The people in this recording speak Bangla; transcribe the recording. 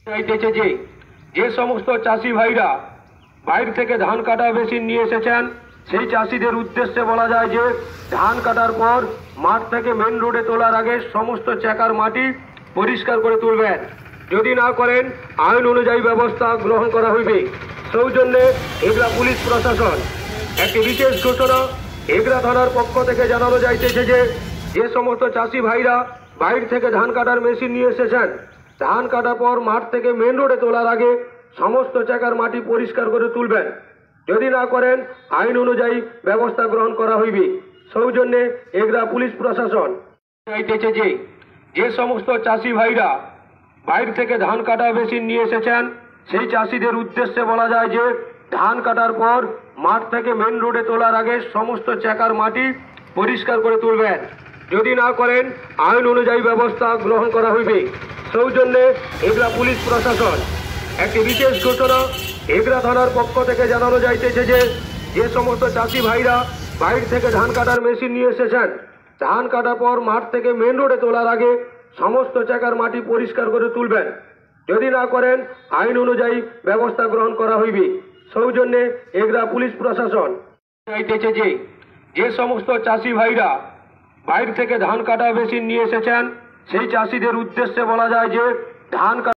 চাইতেছে যে যে সমস্ত চাষি ভাইরা বাইরে থেকে ধান কাটা মেশিন নিয়ে এসেছেন সেই চাষিদের উদ্দেশ্যে বলা যায় যে ধান কাটার পর মাঠ থেকে মেন রোডে তোলার আগে সমস্ত চাকার মাটি পরিষ্কার করে তুলবেন। যদি না করেন আইন অনুযায়ী ব্যবস্থা গ্রহণ করা হইবে। সৌজন্যে এগরা পুলিশ প্রশাসন। একটি বিশেষ ঘোষণা এগরা থানার পক্ষ থেকে জানানো যাইতেছে যে যে সমস্ত চাষি ভাইরা বাইরে থেকে ধান কাটার মেশিন নিয়ে এসেছেন ধান কাটার পর মাঠ থেকে মেন রোডে তোলার আগে সমস্ত চাকার মাটি পরিষ্কার করে তুলবেন। যদি না করেন আইন অনুযায়ী ব্যবস্থা গ্রহণ করা হইবে। সৌজন্যে এগরা পুলিশ প্রশাসন। চাইতেছে যে যে সমস্ত চাষি ভাইরা বাইরে থেকে ধান কাটা মেশিন নিয়ে এসেছেন সেই চাষিদের উদ্দেশ্যে বলা যায় যে ধান কাটার পর মাঠ থেকে মেন রোডে তোলার আগে সমস্ত চাকার মাটি পরিষ্কার করে তুলবেন। যদি না করেন আইন অনুযায়ী ব্যবস্থা গ্রহণ করা হইবে। সৌজন্যে এগরা পুলিশ প্রশাসন। একটি বিশেষ ঘোষণা এগরা থানার পক্ষ থেকে জানানো যাইতেছে যে যে সমস্ত চাষি ভাইরা বাইরে থেকে ধান কাটার মেশিন নিয়ে এসেছেন ধান কাটার পর মাঠ থেকে মেন রোডে তোলার আগে সমস্ত চাকার মাটি পরিষ্কার করে তুলবেন। যদি না করেন আইন অনুযায়ী ব্যবস্থা গ্রহণ করা হইবে। সৌজন্যে এগরা পুলিশ প্রশাসন। চাইতেছে যে যে সমস্ত চাষি ভাইরা বাইরে থেকে ধান কাটা মেশিন নিয়ে এসেছেন সেই চাষিদের উদ্দেশ্যে বলা যায় যে ধান